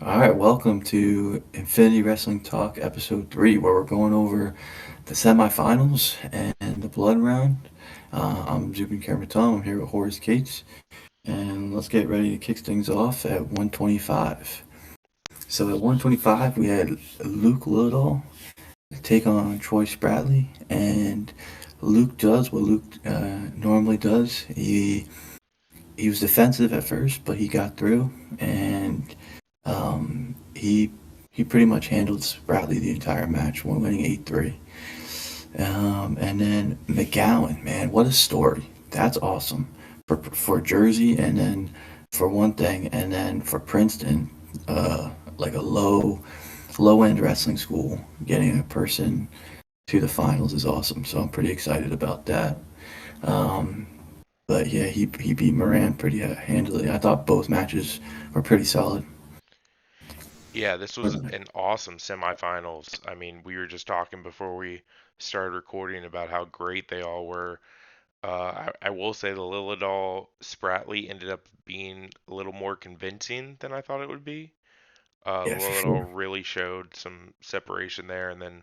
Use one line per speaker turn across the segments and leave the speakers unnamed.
All right, welcome to Infinity Wrestling Talk Episode 3, where we're going over the semifinals and the blood round. I'm Zubin and I'm here with Horace Cates, and let's get ready to kick things off at 125. So at 125, we had Luke Little take on Troy Spradley, and Luke does what Luke normally does. He was defensive at first, but he got through, and he pretty much handled Spradley the entire match, winning 8-3. And then McGowan, man, what a story! That's awesome for Jersey, and then for one thing, and then for Princeton, like a low end wrestling school, getting a person to the finals is awesome. So I'm pretty excited about that. Um, but yeah, he beat Moran pretty handily. I thought both matches were pretty solid.
Yeah, this was an awesome semifinals. I mean, we were just talking before we started recording about how great they all were. I will say the Lilidol Spratly ended up being a little more convincing than I thought it would be.
Yeah, for
Lilidol
sure.
really showed some separation there, and then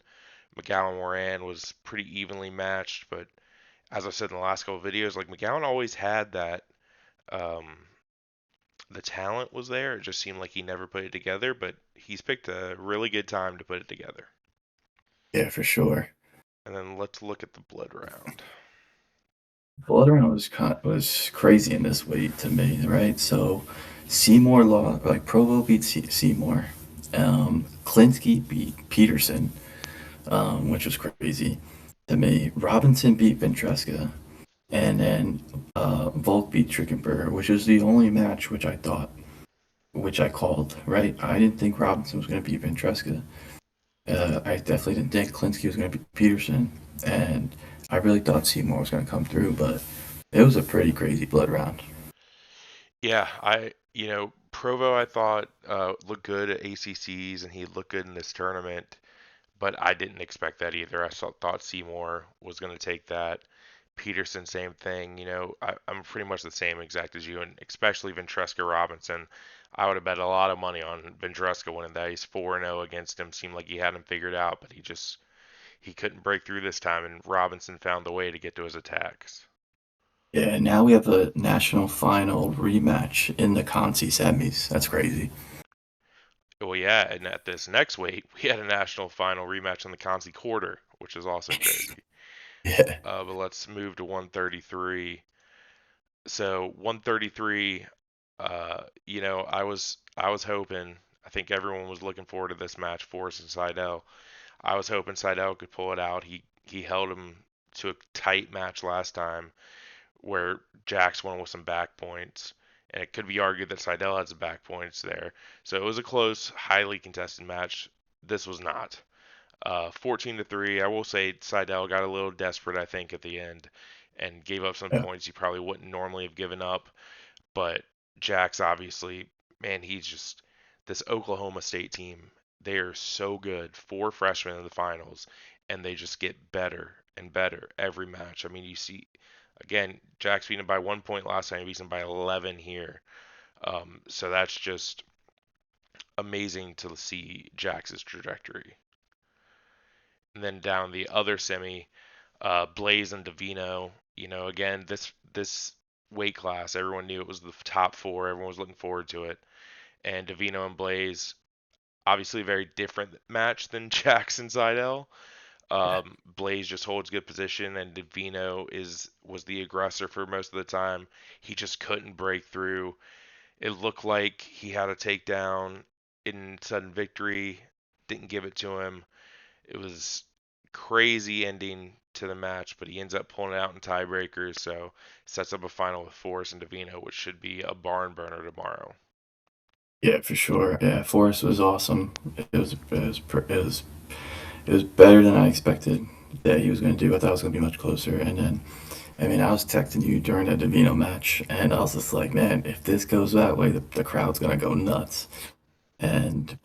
McGowan Moran was pretty evenly matched. But as I said in the last couple of videos, like McGowan always had that. Um, the talent was there. It just seemed like he never put it together, but he's picked a really good time to put it together.
Yeah, for sure.
And then let's look at the blood round.
Bloodround was crazy in this weight to me, right? So Seymour lost, like Provo beat Seymour. Klinsky beat Peterson, which was crazy to me. Robinson beat Ventresca, and then Volk beat Trickenberger, which was the only match which I called, right? I didn't think Robinson was going to beat Ventresca. I definitely didn't think Klinsky was going to beat Peterson, and I really thought Seymour was going to come through, but it was a pretty crazy blood round.
Yeah, Provo I thought looked good at ACCs and he looked good in this tournament, but I didn't expect that either. Thought Seymour was going to take that. Peterson, same thing. I'm pretty much the same exact as you, and especially Ventresca Robinson. I would have bet a lot of money on Ventresca winning that. He's 4-0 against him. Seemed like he had him figured out, but he couldn't break through this time, and Robinson found the way to get to his attacks.
Yeah, now we have a national final rematch in the Conci semis. That's crazy.
Well, yeah, and at this next weight, we had a national final rematch in the Consi quarter, which is also crazy.
Yeah,
But let's move to 133. So 133, I was hoping. I think everyone was looking forward to this match, Forrest and Seidel. I was hoping Seidel could pull it out. He held him to a tight match last time, where Jax won with some back points, and it could be argued that Seidel had some back points there. So it was a close, highly contested match. This was not. 14 to 3. I will say Seidel got a little desperate, I think, at the end and gave up some
yeah,
points he probably wouldn't normally have given up. But Jax, obviously, man, he's just this Oklahoma State team. They are so good. Four freshmen in the finals, and they just get better and better every match. I mean, you see, again, Jax beaten by 1 point last time, he beats him by 11 here. So that's just amazing to see Jax's trajectory. And then down the other semi, Blaze and Davino. Again, this weight class, everyone knew it was the top four. Everyone was looking forward to it. And Davino and Blaze, obviously a very different match than Jackson Seidel.
yeah.
Blaze just holds good position, and Davino was the aggressor for most of the time. He just couldn't break through. It looked like he had a takedown in sudden victory, didn't give it to him. It was crazy ending to the match, but he ends up pulling it out in tiebreakers, so sets up a final with Forrest and Davino, which should be a barn burner tomorrow.
Yeah, for sure. Yeah, Forrest was awesome. It was better than I expected that he was going to do. I thought it was going to be much closer. And then, I mean, I was texting you during the Davino match, and I was just like, man, if this goes that way, the crowd's going to go nuts.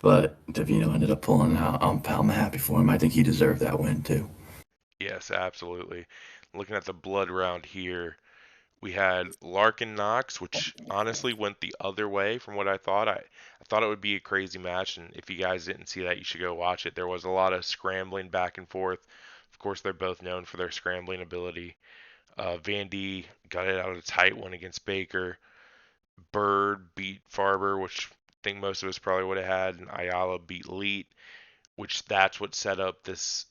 But Davino ended up pulling out. I'm happy for him. I think he deserved that win too.
Yes, absolutely. Looking at the blood round here, We had Larkin Knox, which honestly went the other way from what I thought. I thought it would be a crazy match, and if you guys didn't see that, you should go watch it. There was a lot of scrambling back and forth. Of course, they're both known for their scrambling ability. Vandy got it out of a tight one against Baker. Bird beat Farber, which I think most of us probably would have had, and Ayala beat Leet, which that's what set up this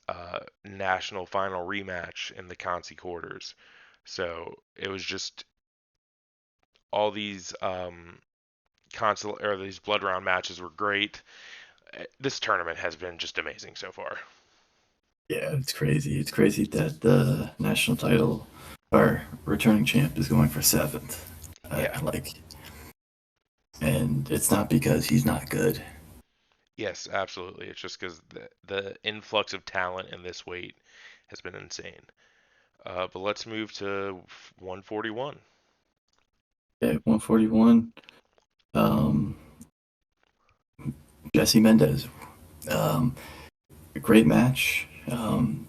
national final rematch in the Conci quarters. So it was just all these console or these blood round matches were great. This tournament has been just amazing so far.
Yeah, it's crazy. It's crazy that the national title, our returning champ, is going for seventh.
Yeah.
Like, and it's not because he's not good.
Yes, absolutely. It's just because the influx of talent in this weight has been insane. But let's move to 141.
At 141, um, Jesse Mendez. Um, a great match.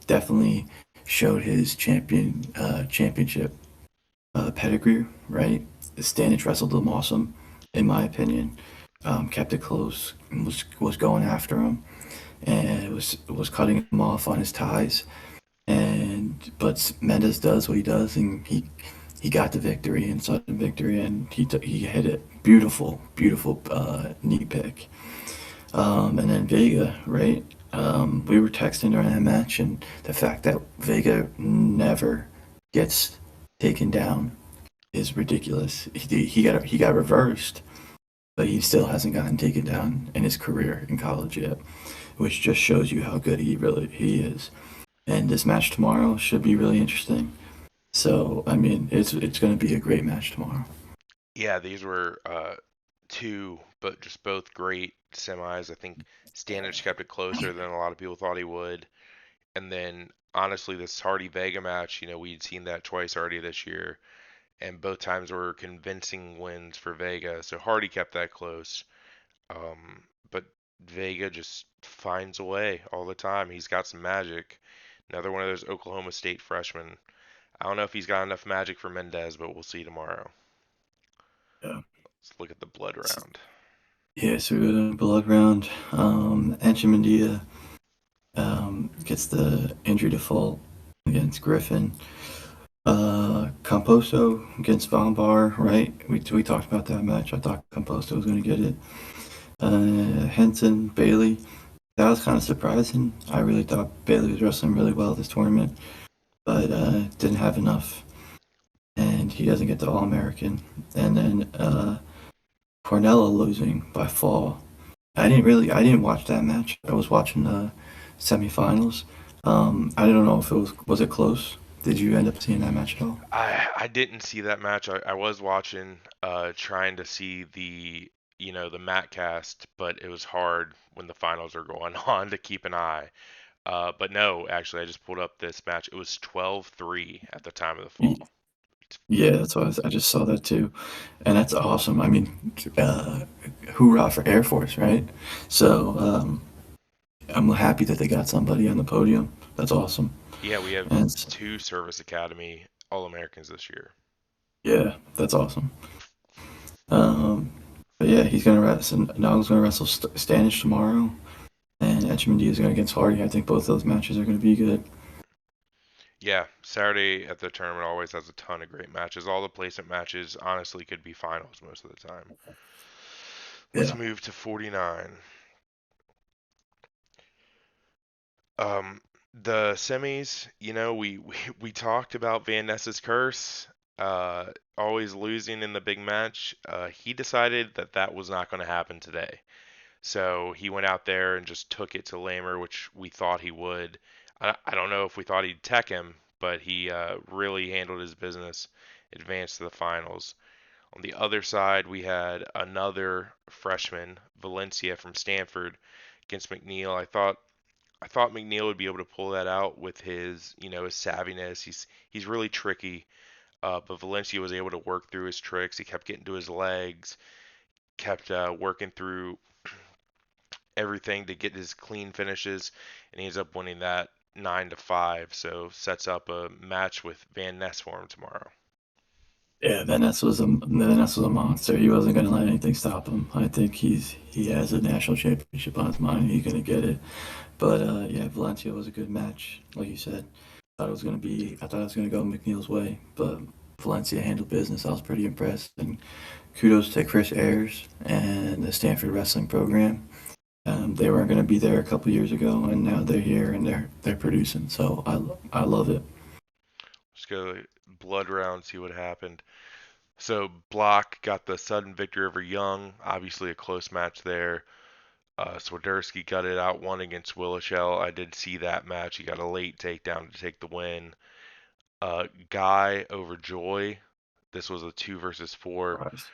Definitely showed his championship pedigree, right? Stanich wrestled him awesome, in my opinion. Kept it close, was going after him, and it was cutting him off on his ties. And but Mendes does what he does, and he got the victory and sudden victory, and he hit it beautiful, beautiful knee pick. And then Vega, right? We were texting during that match, and the fact that Vega never gets taken down is ridiculous. He got reversed, but he still hasn't gotten taken down in his career in college yet, which just shows you how good he is. And this match tomorrow should be really interesting. So I mean, it's going to be a great match tomorrow.
Yeah, these were two, but just both great semis. I think Stanich kept it closer than a lot of people thought he would. And then honestly, this Hardy Vega match, we'd seen that twice already this year, and both times were convincing wins for Vega. So Hardy kept that close. But Vega just finds a way all the time. He's got some magic. Another one of those Oklahoma State freshmen. I don't know if he's got enough magic for Mendez, but we'll see tomorrow.
Yeah.
Let's look at the blood round.
Yeah, so we go to blood round. Enchimendia gets the injury default against Griffin. Composto against Von Bar, right? We talked about that match. I thought Composto was going to get it. Henson, Bailey. That was kind of surprising. I really thought Bailey was wrestling really well this tournament, but didn't have enough, and he doesn't get the All American. And then Cornella losing by fall. I didn't watch that match. I was watching the semifinals. I don't know if was it close. Did you end up seeing that match at all?
I didn't see that match. I was watching, trying to see the mat cast, but it was hard when the finals are going on to keep an eye. But no, actually, I just pulled up this match. It was 12-3 at the time of the
Y-
fall.
Yeah, that's why I just saw that too, and that's awesome. I mean, hoorah for Air Force, right? So I'm happy that they got somebody on the podium. That's awesome.
Yeah, we have
And
two Service Academy All-Americans this year.
yeah, that's awesome. Um, but yeah, he's gonna wrestle. Nog's gonna wrestle Stanish tomorrow, and Etchemendy is going against Hardy. I think both those matches are going to be good.
Yeah, Saturday at the tournament always has a ton of great matches. All the placement matches honestly could be finals most of the time. Let's
Yeah.
move to 49. Um, the semis, we talked about Van Ness's curse, always losing in the big match. He decided that that was not going to happen today. So he went out there and just took it to Lamer, which we thought he would. I don't know if we thought he'd tech him, but he really handled his business, advanced to the finals. On the other side, we had another freshman, Valencia from Stanford, against McNeil. I thought McNeil would be able to pull that out with his savviness. He's really tricky, but Valencia was able to work through his tricks. He kept getting to his legs, kept working through everything to get his clean finishes, and he ends up winning that 9-5. So sets up a match with Van Ness for him tomorrow.
Yeah, Vanessa was a monster. He wasn't going to let anything stop him. I think he has a national championship on his mind. He's going to get it. But yeah, Valencia was a good match, like you said. I thought it was going to go McNeil's way, but Valencia handled business. I was pretty impressed, and kudos to Chris Ayers and the Stanford wrestling program. They weren't going to be there a couple years ago, and now they're here and they're producing. So I love it.
Just go blood round, see what happened. So Block got the sudden victory over Young. Obviously a close match there. Swiderski got it out one against Willichell. I did see that match. He got a late takedown to take the win. Guy over Joy. This was a 2 versus 4.
Surprised.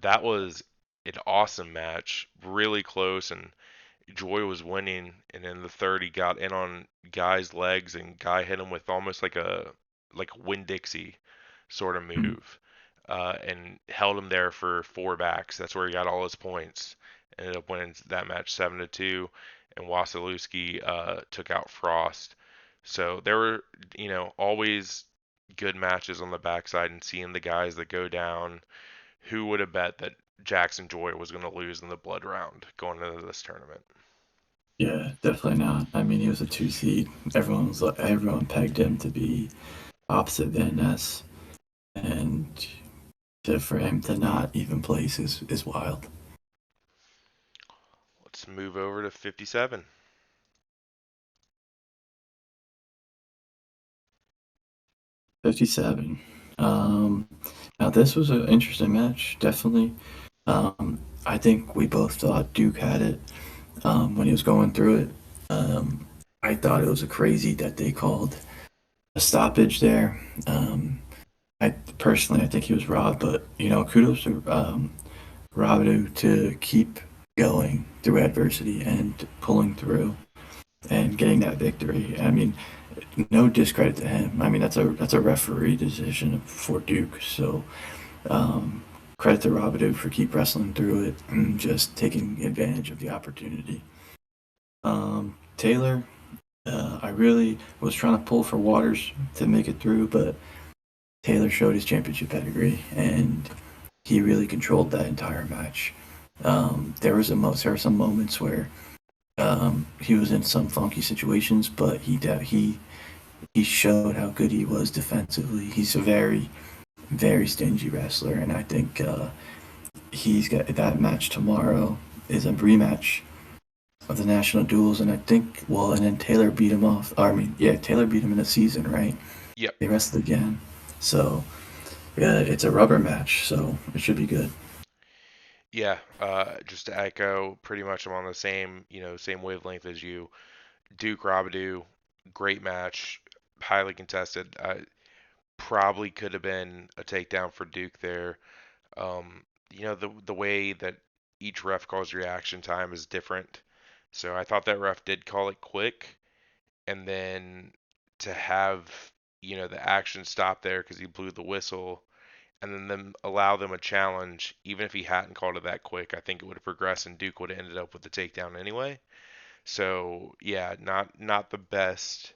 That was an awesome match. Really close, and Joy was winning. And in the third, he got in on Guy's legs, and Guy hit him with almost like a Winn-Dixie sort of
Mm.
move, and held him there for 4 backs. That's where he got all his points. Ended up winning that match 7-2, and Wasilewski took out Frost. So there were, always good matches on the backside, and seeing the guys that go down. Who would have bet that Jackson Joy was going to lose in the blood round going into this tournament?
Yeah, definitely not. I mean, he was a two seed. Everyone pegged him to be opposite Van Ness, and for him to not even place is wild.
Let's move over to 57.
57. Um, Now this was an interesting match, definitely. I think we both thought Duke had it when he was going through it. I thought it was a crazy that they called a stoppage there. I personally, I think he was robbed, but kudos to Rabideau to keep going through adversity and pulling through and getting that victory. I mean, no discredit to him. I mean, that's a referee decision for Duke. So credit to Rabideau for keep wrestling through it and just taking advantage of the opportunity. Taylor, I really was trying to pull for Waters to make it through, but Taylor showed his championship pedigree and he really controlled that entire match. There were some moments where he was in some funky situations, but he showed how good he was defensively. He's a very stingy wrestler, and I think he's got that match tomorrow is a rematch of the national duels, and I think and then Taylor beat him off. I mean, yeah, Taylor beat him in the season, right?
Yep.
They wrestled again, so yeah, it's a rubber match, so it should be good.
Yeah. Just to echo, pretty much I'm on the same wavelength as you. Duke Robidoux, great match, highly contested. Probably could have been a takedown for Duke there. The way that each ref calls reaction time is different. So I thought that ref did call it quick, and then to have the action stop there because he blew the whistle, and then them allow them a challenge, even if he hadn't called it that quick, I think it would have progressed and Duke would have ended up with the takedown anyway. So yeah, not the best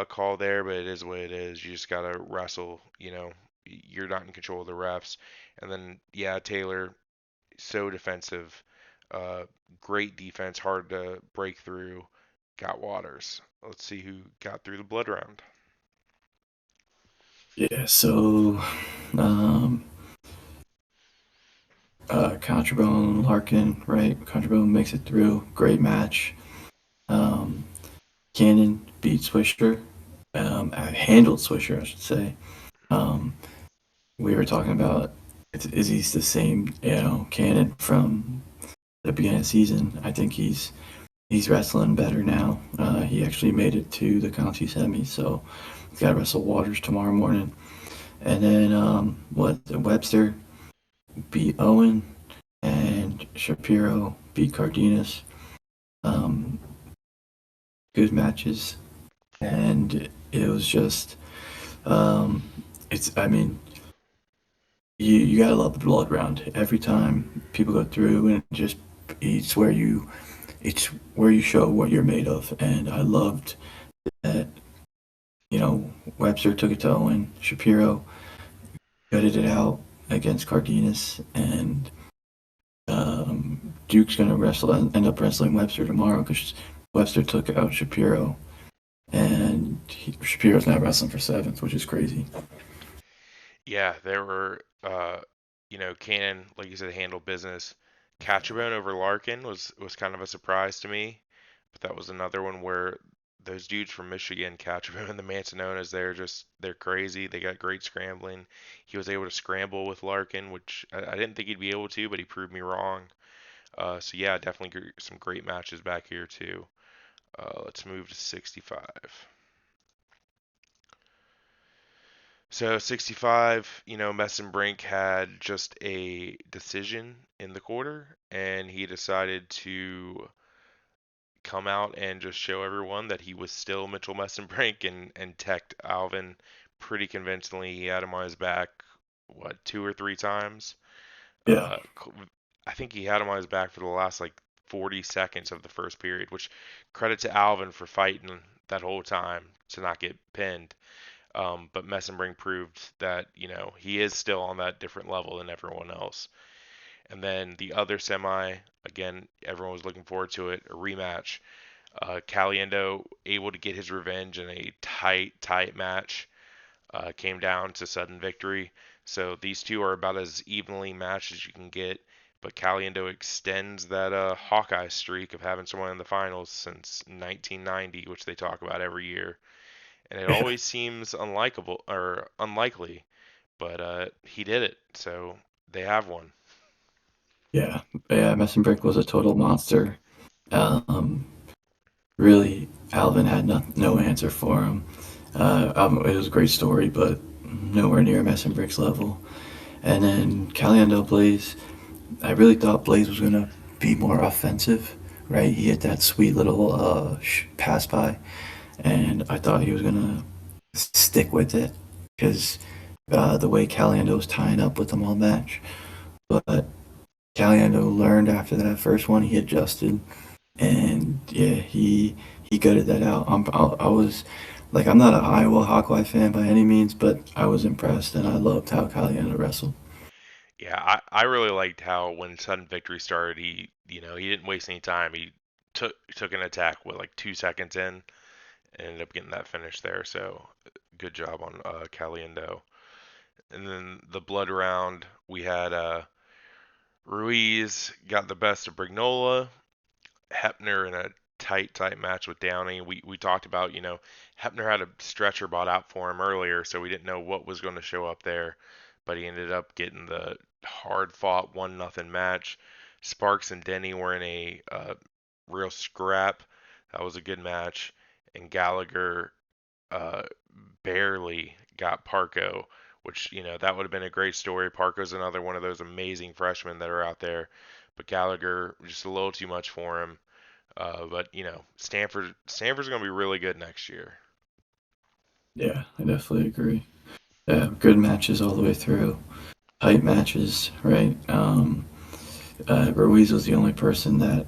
call there, but it is what it is. You just gotta wrestle. You're not in control of the refs. And then yeah, Taylor so defensive, uh, great defense, hard to break through. Got Waters. Let's see who got through the blood round.
Yeah, so um, Contrabone Larkin, right? Contrabone makes it through. Great match. Um, Cannon beat Swisher. Handled Swisher, I should say. Um, we were talking about is he the same, Cannon from the beginning of the season? I think he's wrestling better now. He actually made it to the county semi, so he's got to wrestle Waters tomorrow morning. And then Webster beat Owen, and Shapiro beat Cardenas. Um, Good matches, and it was just um, it's. I mean, you gotta love the blood round. Every time people go through, and just it's where you it's where you show what you're made of. And I loved that. Webster took it to Owen. Shapiro gutted it out against Cardenas, and Duke's gonna end up wrestling Webster tomorrow because Webster took out Shapiro, and Shapiro's not wrestling for seventh, which is crazy.
Yeah, there were, Cannon, like you said, handled business. Catchabone over Larkin was kind of a surprise to me, but that was another one where those dudes from Michigan, Catchabone and the Mansononas, they're crazy. They got great scrambling. He was able to scramble with Larkin, which I didn't think he'd be able to, but he proved me wrong. So yeah, definitely some great matches back here too. Let's move to 65. So 65, Messenbrink had just a decision in the quarter, and he decided to come out and just show everyone that he was still Mitchell Messenbrink and teched Alvin pretty convincingly. He had him on his back, what, two or three times?
Yeah,
Uh, I think he had him on his back for the last like 40 seconds of the first period, which credit to Alvin for fighting that whole time to not get pinned. But Messenbrink proved that, he is still on that different level than everyone else. And then the other semi, again, everyone was looking forward to it, a rematch. Caliendo able to get his revenge in a tight match. Came down to sudden victory. So these two are about as evenly matched as you can get. But Caliendo extends that Hawkeye streak of having someone in the finals since 1990, which they talk about every year, and it
yeah,
always seems unlikable or unlikely, but he did it, so they have one.
yeah, yeah. Messenbrick was a total monster. Um, Really, Alvin had no answer for him. It was a great story, but nowhere near Messenbrick's level. And then Caliendo Blaze, I really thought Blaze was gonna be more offensive, right? He hit that sweet little pass by, and I thought he was gonna stick with it because the way Caliendo was tying up with him all match. But Caliendo learned after that first one, he adjusted, and yeah, he gutted that out. I was like, I'm not an Iowa Hawkeye fan by any means, but I was impressed, and I loved how Caliendo wrestled.
Yeah, I really liked how when sudden victory started, he didn't waste any time. He took an attack with like 2 seconds in, and ended up getting that finish there. So good job on Caliendo. And then the blood round, we had Ruiz got the best of Brignola. Hepner in a tight match with Downey. We talked about, Hepner had a stretcher bought out for him earlier, so we didn't know what was going to show up there, but he ended up getting the hard fought 1-0 match. Sparks and Denny were in a real scrap. That was a good match, and Gallagher uh, barely got Parco, which, that would have been a great story. Parco's another one of those amazing freshmen that are out there, but Gallagher just a little too much for him. But Stanford's going to be really good next year.
Yeah, I definitely agree. Yeah, good matches all the way through. Tight matches, right? Ruiz was the only person that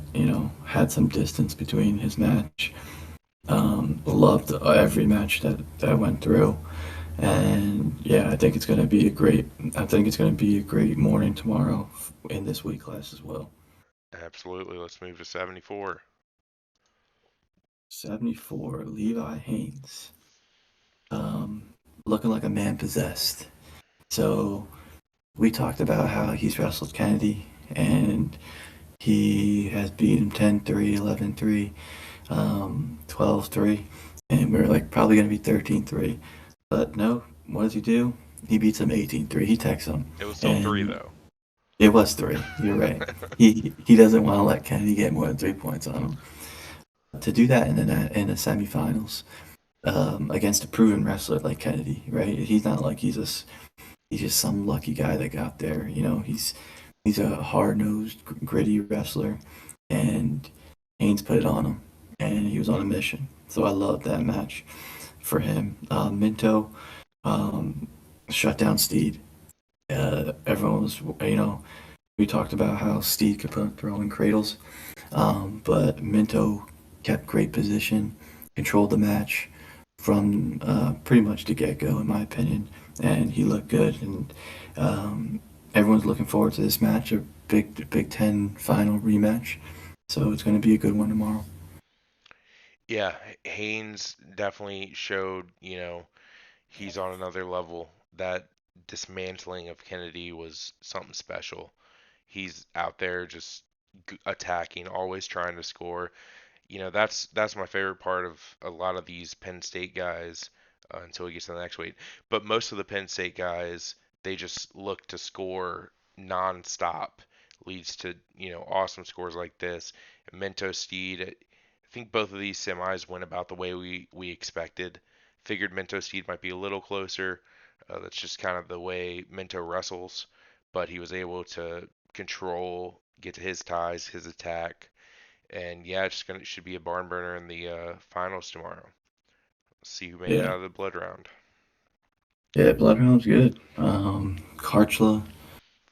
had some distance between his match. Loved every match that went through, and yeah, I think it's gonna be a great. I think it's gonna be a great morning tomorrow in this weight class as well.
Absolutely. Let's move to 74.
74, Levi Haynes, um, looking like a man possessed. So we talked about how he's wrestled Kennedy, and he has beat him 10-3, 11-3, 12-3, and we were like probably going to be 13-3. But no, what does he do? He beats him 18-3. He takes him.
It was still three,
And
though.
it was three. You're right. He doesn't want to let Kennedy get more than 3 points on him. To do that in the semifinals against a proven wrestler like Kennedy, right? He's not like he's just some lucky guy that got there. He's a hard nosed, gritty wrestler, and Haynes put it on him, and he was on a mission. So I love that match for him. Minto um, shut down Steed. Everyone was, we talked about how Steed could put throwing cradles, but Minto kept great position, controlled the match from pretty much the get go, in my opinion. and he looked good. And um, everyone's looking forward to this match, a Big Ten final rematch. So it's going to be a good one tomorrow.
Yeah, Haynes definitely showed, he's on another level. That dismantling of Kennedy was something special. He's out there just attacking, always trying to score. That's my favorite part of a lot of these Penn State guys until we get to the next week. But most of the Penn State guys, they just look to score nonstop, leads to awesome scores like this. And Mentos Steed, I think both of these semis went about the way we expected. Figured Mentos Steed might be a little closer. That's just kind of the way Minto wrestles, but he was able to control, get to his ties, his attack, and yeah, it's gonna should be a barn burner in the finals tomorrow. See who made it
Yeah,
out of the blood round.
yeah, Bloodhound's good. Karchla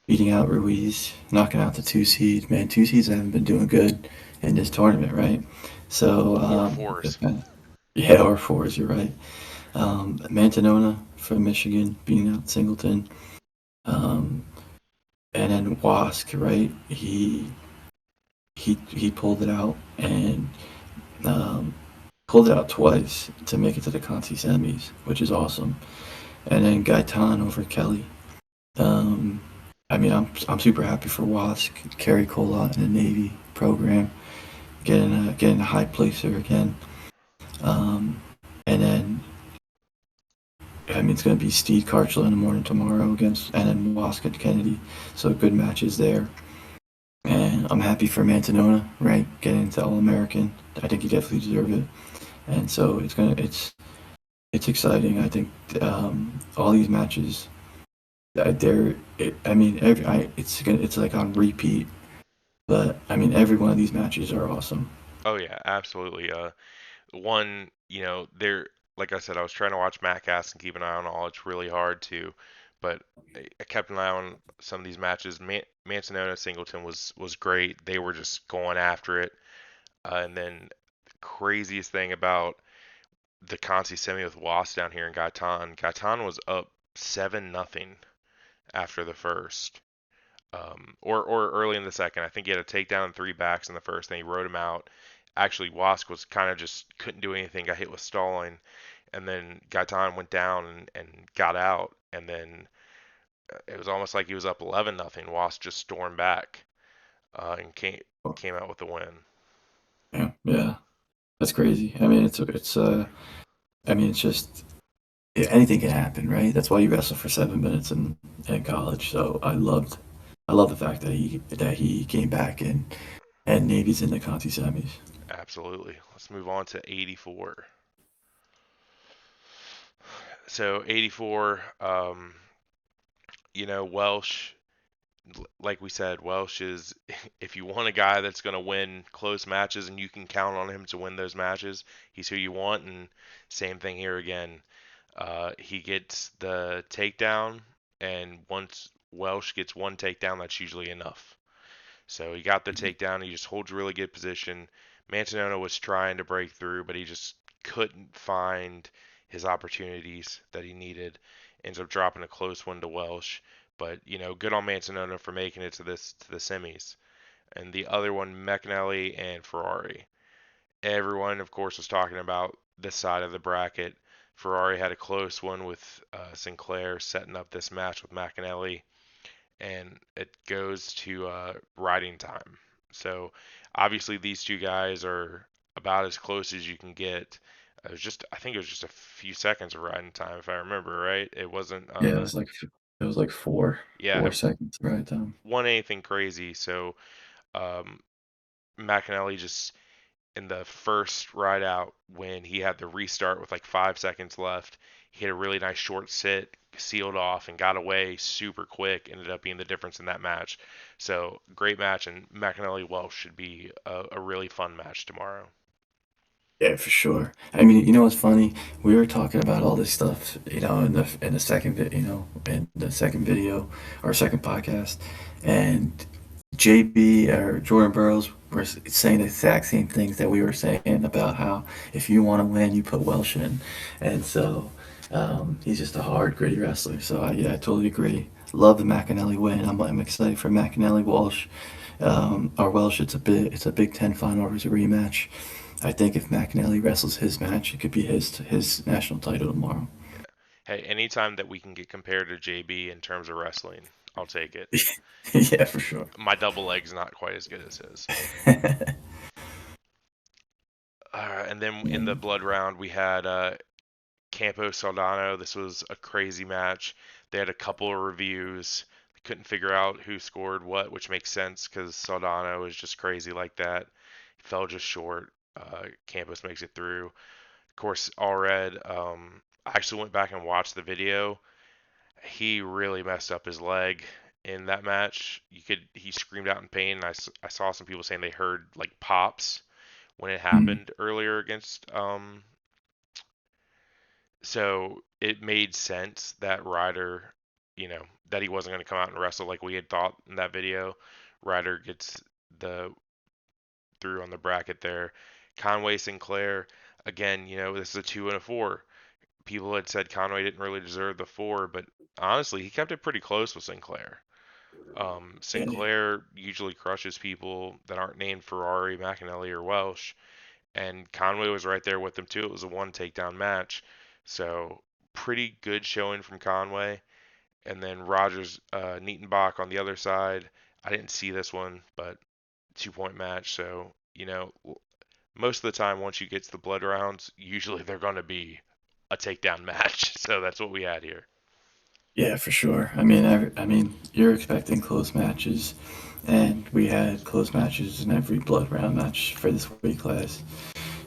beating out Ruiz, knocking out the two seeds. Man, two seeds haven't been doing good in this tournament, right? So,
Or fours.
yeah, or fours, you're right. Mantanona from Michigan beating out Singleton. Um, and then Wask, right? He pulled it out and um, pulled it out twice to make it to the Conti semis, which is awesome. And then Gaitan over Kelly. Um, I mean, I'm super happy for Wask, Kerry Cola in the Navy program, getting a high placer again. And then I mean, it's going to be Steve Karchla in the morning tomorrow against, and then Wask and Kennedy. So good matches there. And I'm happy for Mantanona, right? Getting into All American. I think he definitely deserves it. And so it's exciting. I think all these matches, I mean, it's like on repeat. But I mean, every one of these matches are awesome.
Oh yeah, absolutely. One, there, like I said, I was trying to watch Maccass and keep an eye on all. It's really hard to, but I kept an eye on some of these matches. Manzanona Singleton was great. They were just going after it. And then the craziest thing about the Conti semi with Wasp down here in Gaitan, Gaitan was up 7-0 after the first. Or early in the second. I think he had a takedown and three backs in the first. Then he rode him out. Actually, Wask was kind of just couldn't do anything. Got hit with stalling, and then Gaitan went down and got out. And then it was almost like he was up 11-0. Wask just stormed back and came out with the win.
Yeah, yeah, that's crazy. I mean, I mean, it's just yeah, anything can happen, right? That's why you wrestle for 7 minutes in college. So I love the fact that he came back and Navy's in the Conti semis.
Absolutely. Let's move on to 84. So 84, Welsh, like we said, Welsh is if you want a guy that's going to win close matches and you can count on him to win those matches, he's who you want. And same thing here again. He gets the takedown, and once Welsh gets one takedown, that's usually enough. So he got the takedown. He just holds a really good position. Mantanona was trying to break through, but he just couldn't find his opportunities that he needed. Ends up dropping a close one to Welsh. But good on Mantanona for making it to the semis. And the other one, McAnally and Ferrari. Everyone, of course, was talking about this side of the bracket. Ferrari had a close one with Sinclair setting up this match with McAnally, and it goes to riding time. So obviously these two guys are about as close as you can get. I think it was just a few seconds of riding time, if I remember right. It wasn't,
Yeah, it was like
yeah,
four
it
seconds, right?
wasn't anything crazy. So um, McAnally just in the first ride out when he had the restart with like 5 seconds left. He had a really nice short sit, sealed off, and got away super quick. Ended up being the difference in that match. So great match, and McAnally Welsh should be a really fun match tomorrow.
Yeah, for sure. I mean, you know what's funny? We were talking about all this stuff, in the in the second video or second podcast, and JB or Jordan Burroughs were saying the exact same things that we were saying about how if you want to win, you put Welsh in, and so He's just a hard, gritty wrestler. So yeah, I totally agree. Love the McAnally win. I'm excited for McAnally Walsh. Our Welsh, it's a Big Ten final. It's a rematch. I think if McAnally wrestles his match, it could be his national title tomorrow.
Yeah. Hey, anytime that we can get compared to JB in terms of wrestling, I'll take it.
Yeah, for sure.
My double leg's not quite as good as his. And then in the
And,
blood round, we had Campos Soldano. This was a crazy match. They had a couple of reviews. They couldn't figure out who scored what, which makes sense because Soldano is just crazy like that. He fell just short. Campos makes it through. Of course, Allred. I actually went back and watched the video. He really messed up his leg in that match. He screamed out in pain. And I saw some people saying they heard like pops when it
mm,
happened earlier against so it made sense that Ryder, that he wasn't going to come out and wrestle like we had thought in that video. Ryder gets the through on the bracket there. Conway Sinclair, again, this is a 2 and a 4. People had said Conway didn't really deserve the 4, but honestly, he kept it pretty close with Sinclair.
yeah,
Sinclair usually crushes people that aren't named Ferrari, McAnally, or Welsh, and Conway was right there with them too. It was a one takedown match, so pretty good showing from Conway. And then Rogers, Nietenbach on the other side. I didn't see this one, but 2 point match. So most of the time, once you get to the blood rounds, usually they're going to be a takedown match. So that's what we had here.
yeah, for sure. I mean, you're expecting close matches, and we had close matches in every blood round match for this weight class.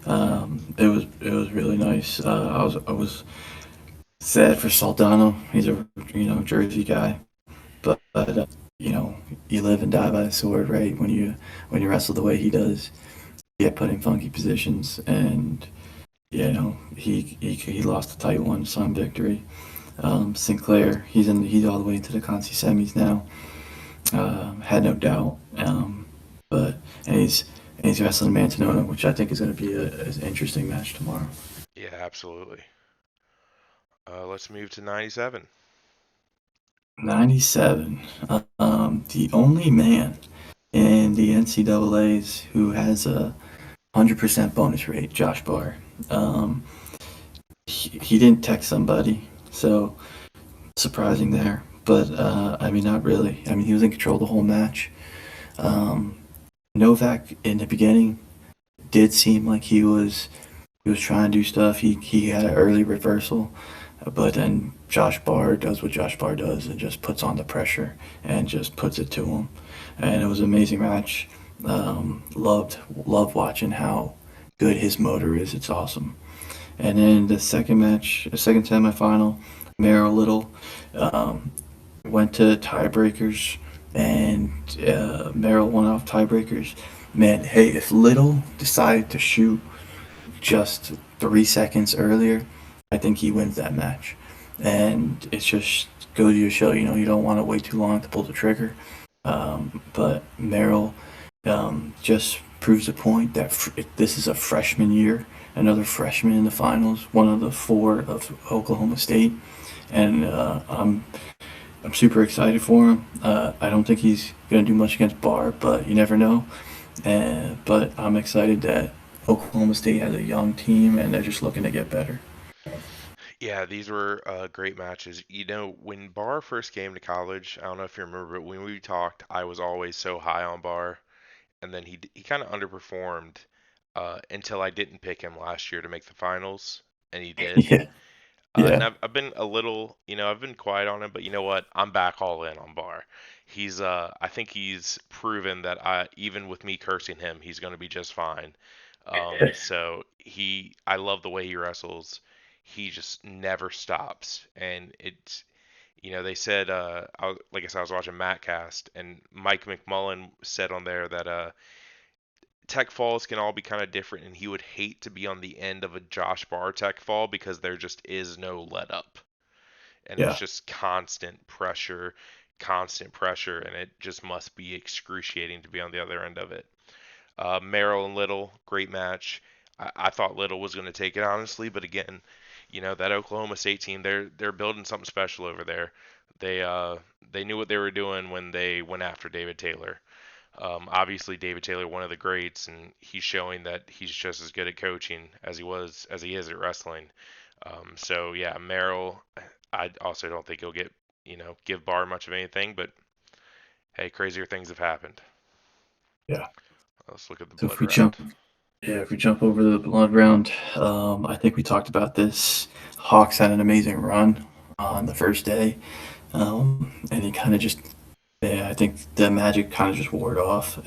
It was really nice. I was sad for Saldano. He's a Jersey guy, but you know you live and die by the sword, right? When you wrestle the way he does, you get put in funky positions, and he lost a tight one, some victory. Sinclair, he's all the way into the Conci semis now. Had no doubt. But and he's wrestling Mantanona, which I think is going to be an interesting match tomorrow.
Yeah, absolutely. Let's move to 97.
97. The only man in the NCAA's who has a 100% bonus rate, Josh Barr. He didn't text somebody, so surprising there. But I mean, not really. I mean, he was in control the whole match. Um, Novak in the beginning did seem like he was trying to do stuff. He had an early reversal, but then Josh Barr does what Josh Barr does and just puts on the pressure and just puts it to him. And it was an amazing match. Loved watching how good his motor is. It's awesome. And then the second match, the second semifinal, Merrill Little um, went to tiebreakers, and Merrill won off tiebreakers. Man, hey, if Little decided to shoot just 3 seconds earlier, I think he wins that match. And it's just go to your show, you don't want to wait too long to pull the trigger. But Merrill just proves a point that this is a freshman year, another freshman in the finals, one of the four of Oklahoma State, and I'm super excited for him. I don't think he's going to do much against Barr, but you never know. But I'm excited that Oklahoma State has a young team and they're just looking to get better.
Yeah, these were great matches. When Barr first came to college, I don't know if you remember, but when we talked, I was always so high on Barr, and then he kind of underperformed until I didn't pick him last year to make the finals, and he did.
Yeah,
And
yeah,
I've been a little, I've been quiet on him, but you know what? I'm back all in on Barr. I think he's proven that even with me cursing him, he's going to be just fine. So I love the way he wrestles. He just never stops, and they said, like I said, I was watching Mattcast, and Mike McMullen said on there that tech falls can all be kind of different, and he would hate to be on the end of a Josh Barr tech fall because there just is no let up, and it's
yeah.
just constant pressure, and it just must be excruciating to be on the other end of it. Merrill and Little, great match. I thought Little was going to take it honestly, but again, that Oklahoma State team, they're building something special over there. They uh they knew what they were doing when they went after David Taylor. Obviously, David Taylor, one of the greats, and he's showing that he's just as good at coaching as he is at wrestling. So yeah, Merrill. I also don't think he'll get give Barr much of anything, but hey, crazier things have happened.
Yeah.
Let's look at the
So
blood round.
if we jump over the blood round, I think we talked about this. Hawks had an amazing run on the first day, and he kind of just, yeah, I think the magic kind of just wore it off.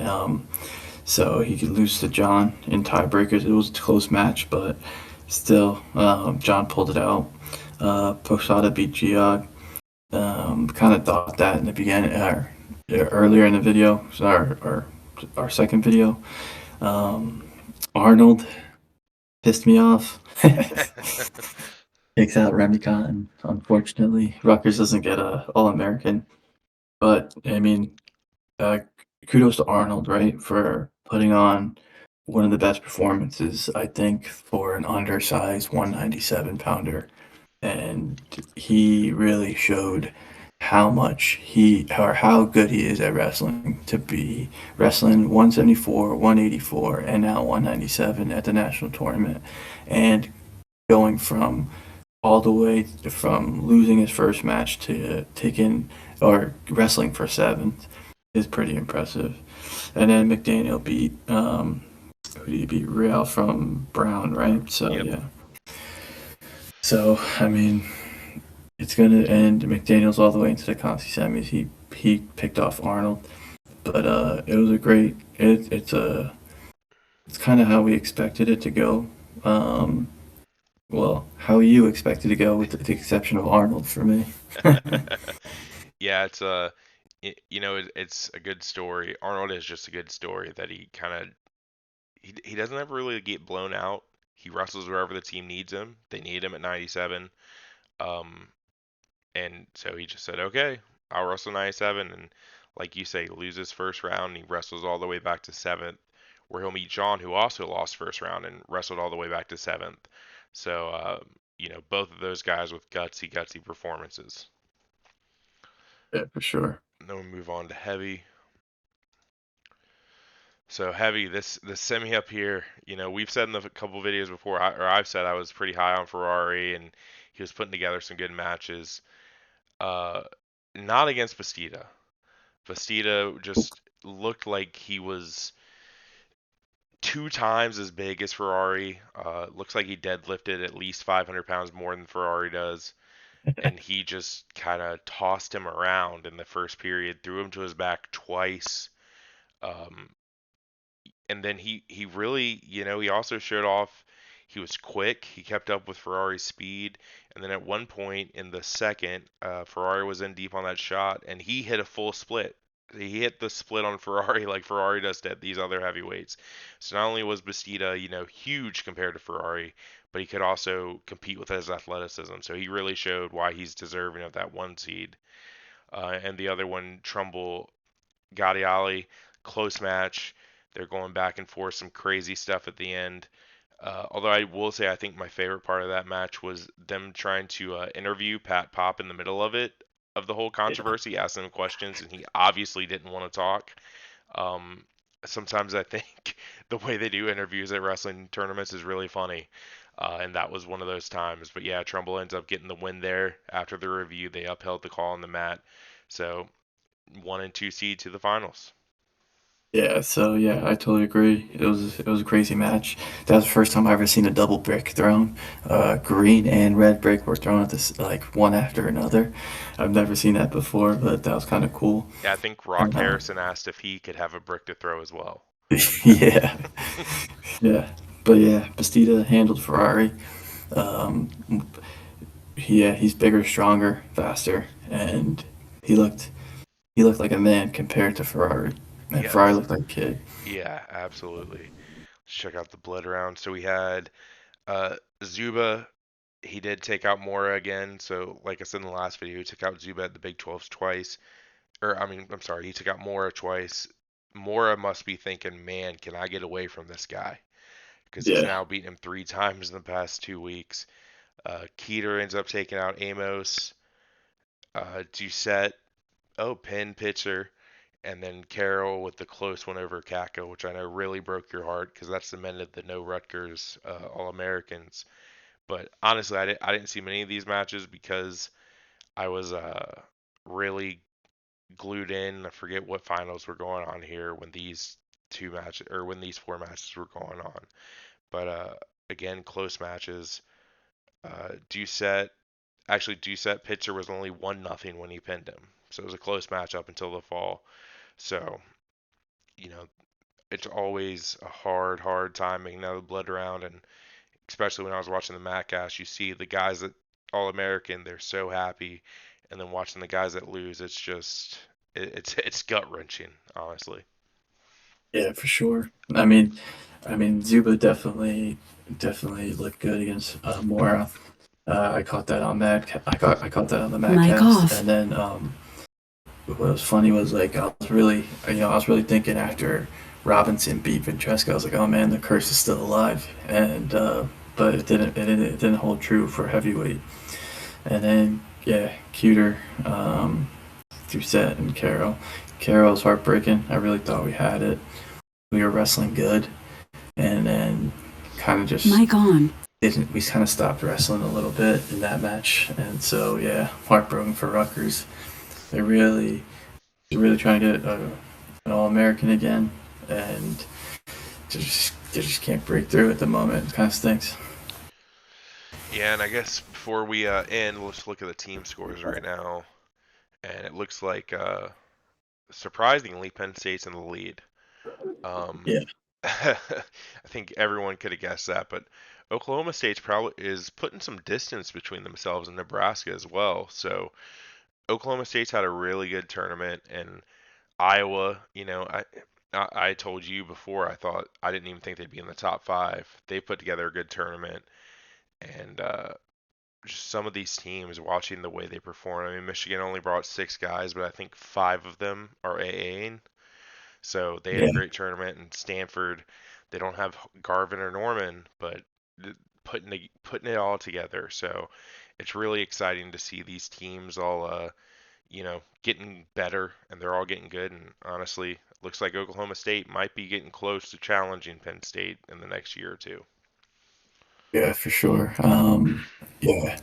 So he could lose to John in tiebreakers. It was a close match, but still, John pulled it out. Posada beat Giog. Kind of thought that in the beginning, earlier in the video, so our second video. Um, Arnold pissed me off. Takes out Remy Cotton. Unfortunately, Rutgers doesn't get a All American, but I mean, uh, kudos to Arnold, right, for putting on one of the best performances, I think, for an undersized 197 pounder. And he really showed how much he or how good he is at wrestling to be wrestling 174, 184, and now 197 at the national tournament. And going from all the way from losing his first match to taking or wrestling for seventh is pretty impressive. And then McDaniel beat who did he beat? Real from Brown, right? So
Yep.
yeah. So I mean, it's gonna end McDaniel's all the way into the Conti semis. He picked off Arnold, but it was a great. It's kind of how we expected it to go. Um, well, how you expected to go, with the exception of Arnold for me.
Yeah, it's a good story. Arnold is just a good story that he kind of he doesn't ever really get blown out. He wrestles wherever the team needs him. They need him at 97. Um, and so he just said, "Okay, I'll wrestle 97." And like you say, loses first round. And he wrestles all the way back to seventh, where he'll meet John, who also lost first round and wrestled all the way back to seventh. So both of those guys with gutsy performances.
Yeah, for sure.
Then we move on to heavy. So heavy, this semi up here, we've said in the couple videos before, or I've said I was pretty high on Ferrari, and he was putting together some good matches. Uh, Not against Bastida. Bastida just looked like he was 2 times as big as Ferrari. Looks like he deadlifted at least 500 pounds more than Ferrari does, and he just kind of tossed him around in the first period, threw him to his back twice. Um, and then he really, he also showed off he was quick. He kept up with Ferrari's speed, and then at one point in the second, Ferrari was in deep on that shot, and he hit a full split. He hit the split on Ferrari like Ferrari does to these other heavyweights. So not only was Bastida, huge compared to Ferrari, but he could also compete with his athleticism. So he really showed why he's deserving of that one seed. And the other one, Trumbull Gadiali, close match. They're going back and forth, some crazy stuff at the end. Although I will say, I think my favorite part of that match was them trying to interview Pat Pop in the middle of the whole
Yeah,
controversy, ask him questions, and he obviously didn't want to talk. Um, Sometimes I think the way they do interviews at wrestling tournaments is really funny. And that was one of those times. But yeah, Trumbull ends up getting the win there. After the review, they upheld the call on the mat. So 1 and 2 seed to the finals.
yeah. So yeah, I totally agree. It was a crazy match. That was the first time I ever seen a double brick thrown. Green and red brick were thrown at this like one after another. I've never seen that before, but that was kind of cool.
Yeah, I think Rock
And
Harrison asked if he could have a brick to throw as well.
yeah, yeah. But yeah, Bastida handled Ferrari. Um, yeah, he's bigger, stronger, faster, and he looked he looked like a man compared to Ferrari. And Ferrari
Yes.
looked like a kid.
Yeah, absolutely. Let's check out the blood round. So we had Zuba. He did take out Mora again. So like I said in the last video, he took out Zuba at the Big 12s twice. Or I mean, I'm sorry, he took out Mora twice. Mora must be thinking, man, can I get away from this guy? Because he's
Yeah,
now beaten him 3 times in the past 2 weeks. Keeter ends up taking out Amos. Doucette, pin pitcher. And then Carroll with the close one over Kako, which I know really broke your heart because that cemented the no Rutgers All Americans. But honestly, I didn't see many of these matches because I was really glued in. I forget what finals were going on here when these two matches or when these four matches were going on. But again, close matches. Doucette, actually, Doucette pitcher was only 1-0 when he pinned him. So it was a close match up until the fall. So, you know, it's always a hard timing now the blood round, and especially when I was watching the Matcast, you see the guys that All American, they're so happy, and then watching the guys that lose, it's just it's gut wrenching, honestly.
Yeah, for sure. I mean, Zuba definitely looked good against Mora. I caught that on I caught that on the
Mic
Madcast,
off.
and then what was funny was like I was really thinking after Robinson beat Ventresca, I was like, oh man, the curse is still alive, and but it didn't hold true for heavyweight. And then yeah, Cuter, Doucette, and Carroll. Carroll's heartbreaking. I really thought we had it. We were wrestling good, and then kind of just
Mic on.
didn't. We kind of stopped wrestling a little bit in that match, and so yeah, heartbroken for Rutgers. They really, they're really trying to get an All American again, and they just can't break through at the moment. It kind of stinks.
Yeah, and I guess before we end, let's look at the team scores right now, and it looks like surprisingly Penn State's in the lead. Um,
Yeah,
I think everyone could have guessed that, but Oklahoma State's probably is putting some distance between themselves and Nebraska as well. So Oklahoma State's had a really good tournament, and Iowa, I told you before, I didn't even think they'd be in the top five. They put together a good tournament, and just some of these teams, watching the way they perform. I mean, Michigan only brought 6 guys, but I think 5 of them are AAing. So they had a
yeah,
great tournament. And Stanford, they don't have Garvin or Norman, but putting it all together. So it's really exciting to see these teams all getting better, and they're all getting good. And honestly, it looks like Oklahoma State might be getting close to challenging Penn State in the next year or two.
yeah, for sure. Yeah,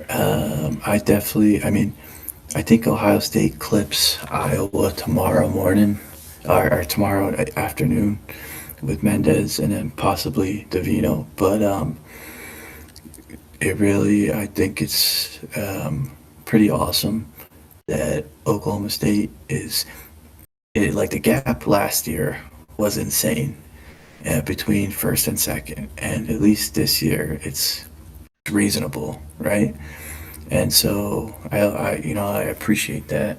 I definitely. I mean, I think Ohio State clips Iowa tomorrow morning or tomorrow afternoon with Mendez and then possibly Davino. But it really, I think it's pretty awesome that Oklahoma State like the gap last year was insane between first and second, and at least this year it's reasonable, right? And so I appreciate that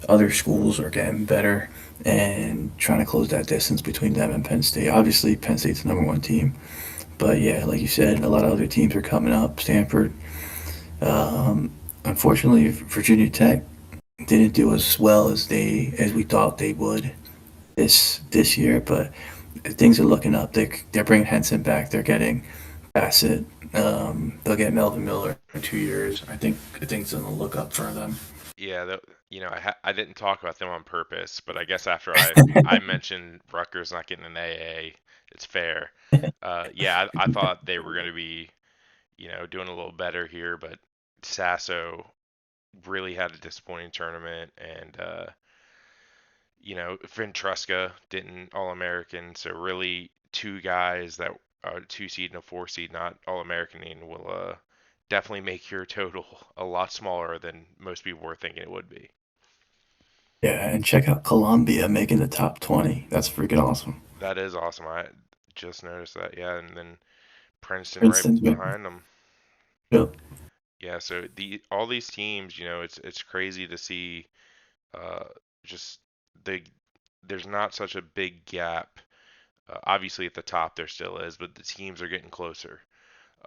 other schools are getting better and trying to close that distance between them and Penn State. Obviously, Penn State's the number one team, but yeah, like you said, a lot of other teams are coming up. Stanford, unfortunately, Virginia Tech didn't do as well as we thought they would this year, but things are looking up. They're bringing Henson back. They're getting Bassett. They'll get Melvin Miller in 2 years. I think it's on the look up for them.
Yeah, I didn't talk about them on purpose, but I guess after I mentioned Rutgers not getting an AA, it's fair. Yeah, I thought they were going to be, doing a little better here, but Sasso really had a disappointing tournament, and Ventresca didn't All American, so really two guys that are 2 seed and a 4 seed, not All Americaning, will definitely make your total a lot smaller than most people were thinking it would be.
Yeah, and check out Columbia making the top 20. That's freaking awesome.
That is awesome. I just noticed that. Yeah, and then Princeton right
Princeton's making.
behind them.
Yep.
Yeah, so all these teams, it's crazy to see uh just the there's not such a big gap. Obviously at the top there still is, but the teams are getting closer.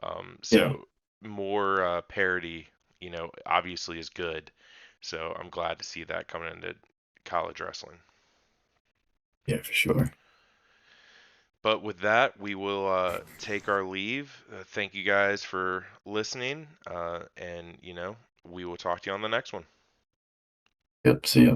Yeah.
So more parity, obviously is good. So I'm glad to see that coming into college wrestling.
Yeah, for sure.
But with that, we will take our leave. Thank you guys for listening, and we will talk to you on the next one.
Yep. See ya.